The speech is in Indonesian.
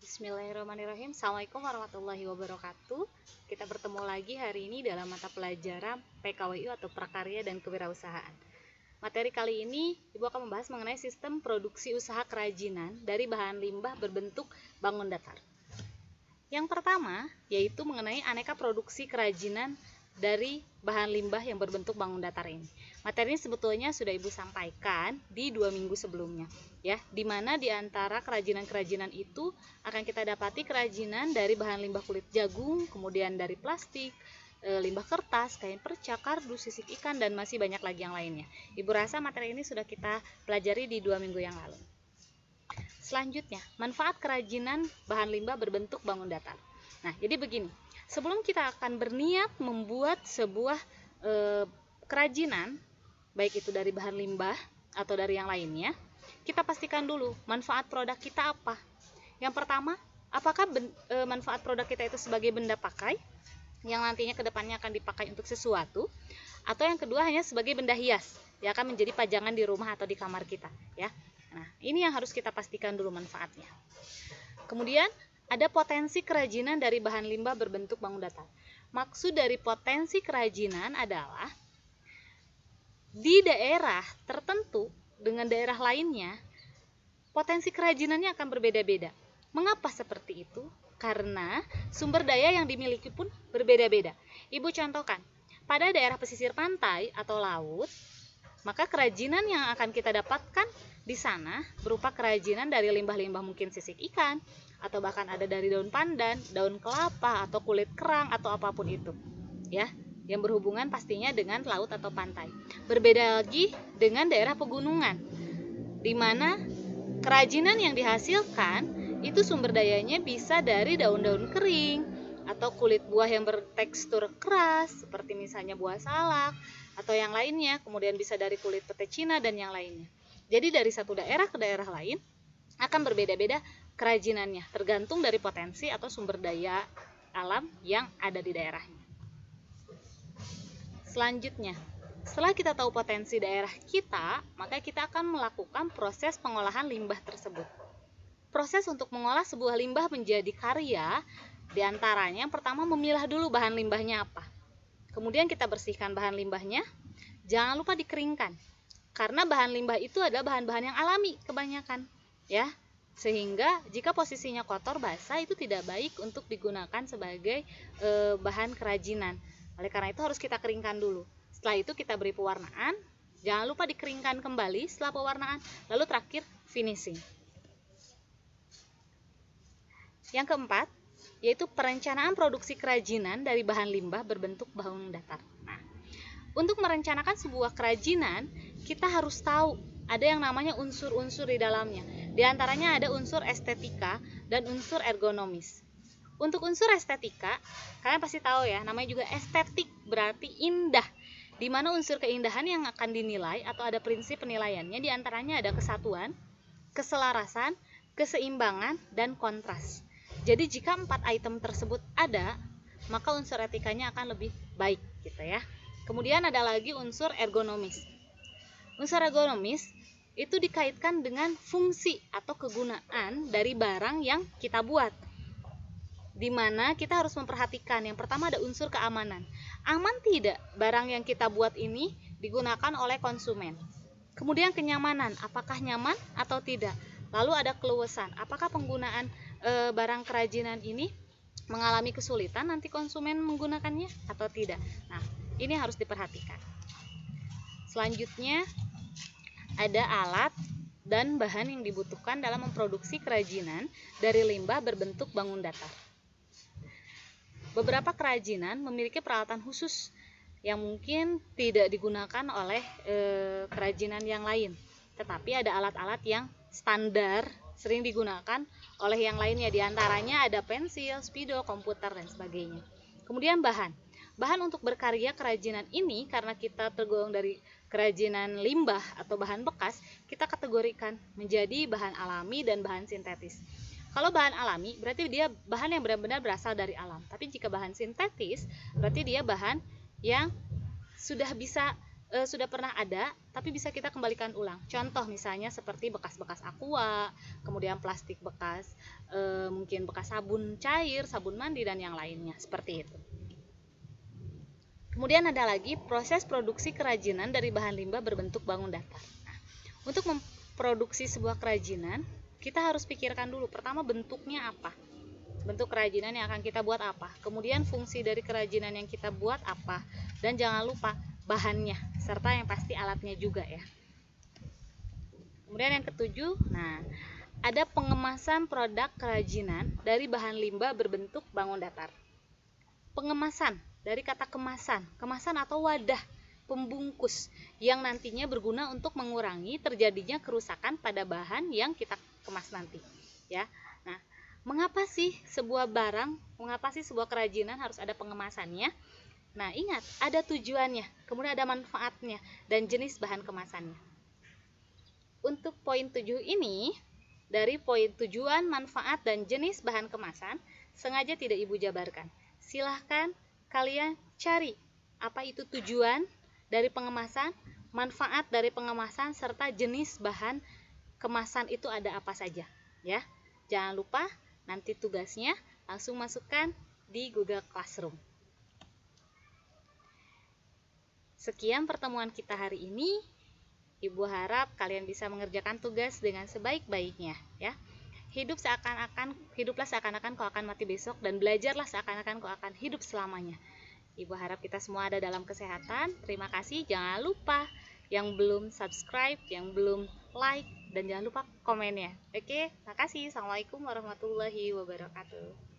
Bismillahirrahmanirrahim. Assalamualaikum warahmatullahi wabarakatuh. Kita bertemu lagi hari ini dalam mata pelajaran PKWU atau Prakarya dan Kewirausahaan. Materi kali ini Ibu akan membahas mengenai sistem produksi usaha kerajinan dari bahan limbah berbentuk bangun datar. Yang pertama yaitu mengenai aneka produksi kerajinan dari bahan limbah yang berbentuk bangun datar ini. Materi ini sebetulnya sudah Ibu sampaikan di 2 minggu sebelumnya, ya, di mana di antara kerajinan-kerajinan itu akan kita dapati kerajinan dari bahan limbah kulit jagung, kemudian dari plastik, limbah kertas, kain perca, kardus, sisik ikan, dan masih banyak lagi yang lainnya. Ibu rasa materi ini sudah kita pelajari di 2 minggu yang lalu. Selanjutnya, manfaat kerajinan bahan limbah berbentuk bangun datar. Nah, jadi begini, sebelum kita akan berniat membuat sebuah kerajinan, baik itu dari bahan limbah atau dari yang lainnya, kita pastikan dulu manfaat produk kita apa. Yang pertama, apakah manfaat produk kita itu sebagai benda pakai yang nantinya kedepannya akan dipakai untuk sesuatu, atau yang kedua hanya sebagai benda hias yang akan menjadi pajangan di rumah atau di kamar kita, ya. Nah, ini yang harus kita pastikan dulu manfaatnya. Kemudian ada potensi kerajinan dari bahan limbah berbentuk bangun datar. Maksud dari potensi kerajinan adalah di daerah tertentu dengan daerah lainnya, potensi kerajinannya akan berbeda-beda. Mengapa seperti itu? Karena sumber daya yang dimiliki pun berbeda-beda. Ibu contohkan, pada daerah pesisir pantai atau laut, maka kerajinan yang akan kita dapatkan di sana berupa kerajinan dari limbah-limbah mungkin sisik ikan, atau bahkan ada dari daun pandan, daun kelapa, atau kulit kerang, atau apapun itu, ya, yang berhubungan pastinya dengan laut atau pantai. Berbeda lagi dengan daerah pegunungan, di mana kerajinan yang dihasilkan itu sumber dayanya bisa dari daun-daun kering atau kulit buah yang bertekstur keras seperti misalnya buah salak atau yang lainnya, kemudian bisa dari kulit pete Cina dan yang lainnya. Jadi dari satu daerah ke daerah lain akan berbeda-beda kerajinannya, tergantung dari potensi atau sumber daya alam yang ada di daerahnya. Selanjutnya, setelah kita tahu potensi daerah kita, maka kita akan melakukan proses pengolahan limbah tersebut. Proses untuk mengolah sebuah limbah menjadi karya, diantaranya yang pertama memilah dulu bahan limbahnya apa. Kemudian kita bersihkan bahan limbahnya, jangan lupa dikeringkan. Karena bahan limbah itu adalah bahan-bahan yang alami kebanyakan, ya. Sehingga jika posisinya kotor basah itu tidak baik untuk digunakan sebagai bahan kerajinan. Oleh karena itu harus kita keringkan dulu. Setelah itu kita beri pewarnaan, jangan lupa dikeringkan kembali setelah pewarnaan, lalu terakhir finishing. Yang keempat, yaitu perencanaan produksi kerajinan dari bahan limbah berbentuk bangun datar. Nah, untuk merencanakan sebuah kerajinan, kita harus tahu ada yang namanya unsur-unsur di dalamnya. Di antaranya ada unsur estetika dan unsur ergonomis. Untuk unsur estetika, kalian pasti tahu ya, namanya juga estetik, berarti indah. Di mana unsur keindahan yang akan dinilai atau ada prinsip penilaiannya, di antaranya ada kesatuan, keselarasan, keseimbangan, dan kontras. Jadi jika 4 item tersebut ada, maka unsur etikanya akan lebih baik gitu ya. Kemudian ada lagi unsur ergonomis. Unsur ergonomis itu dikaitkan dengan fungsi atau kegunaan dari barang yang kita buat, di mana kita harus memperhatikan yang pertama ada unsur keamanan. Aman tidak barang yang kita buat ini digunakan oleh konsumen. Kemudian kenyamanan, apakah nyaman atau tidak. Lalu ada keluasan, apakah penggunaan barang kerajinan ini mengalami kesulitan nanti konsumen menggunakannya atau tidak. Nah, ini harus diperhatikan. Selanjutnya ada alat dan bahan yang dibutuhkan dalam memproduksi kerajinan dari limbah berbentuk bangun datar. Beberapa kerajinan memiliki peralatan khusus yang mungkin tidak digunakan oleh kerajinan yang lain, tetapi ada alat-alat yang standar sering digunakan oleh yang lainnya, diantaranya ada pensil, spidol, komputer, dan sebagainya. Kemudian bahan untuk berkarya kerajinan ini, karena kita tergolong dari kerajinan limbah atau bahan bekas, kita kategorikan menjadi bahan alami dan bahan sintetis. Kalau bahan alami berarti dia bahan yang benar-benar berasal dari alam, tapi jika bahan sintetis berarti dia bahan yang sudah bisa sudah pernah ada tapi bisa kita kembalikan ulang. Contoh misalnya seperti bekas-bekas aqua, kemudian plastik bekas, mungkin bekas sabun cair, sabun mandi dan yang lainnya, seperti itu. Kemudian ada lagi proses produksi kerajinan dari bahan limbah berbentuk bangun datar. Nah, untuk memproduksi sebuah kerajinan, kita harus pikirkan dulu pertama bentuknya apa. Bentuk kerajinan yang akan kita buat apa, kemudian fungsi dari kerajinan yang kita buat apa, dan jangan lupa bahannya, serta yang pasti alatnya juga ya. Kemudian yang ketujuh, nah ada pengemasan produk kerajinan dari bahan limbah berbentuk bangun datar. Pengemasan dari kata kemasan, kemasan atau wadah pembungkus yang nantinya berguna untuk mengurangi terjadinya kerusakan pada bahan yang kita kemas nanti ya. Nah, mengapa sih sebuah kerajinan harus ada pengemasannya? Nah, ingat, ada tujuannya, kemudian ada manfaatnya, dan jenis bahan kemasannya. Untuk poin 7 ini, dari poin tujuan, manfaat, dan jenis bahan kemasan, sengaja tidak Ibu jabarkan. Silahkan kalian cari apa itu tujuan dari pengemasan, manfaat dari pengemasan, serta jenis bahan kemasan itu ada apa saja. Ya, jangan lupa nanti tugasnya langsung masukkan di Google Classroom. Sekian pertemuan kita hari ini. Ibu harap kalian bisa mengerjakan tugas dengan sebaik-baiknya ya. Hiduplah seakan-akan kau akan mati besok, dan belajarlah seakan-akan kau akan hidup selamanya. Ibu harap kita semua ada dalam kesehatan. Terima kasih. Jangan lupa yang belum subscribe, yang belum like, dan jangan lupa komennya. Oke, makasih. Assalamualaikum warahmatullahi wabarakatuh.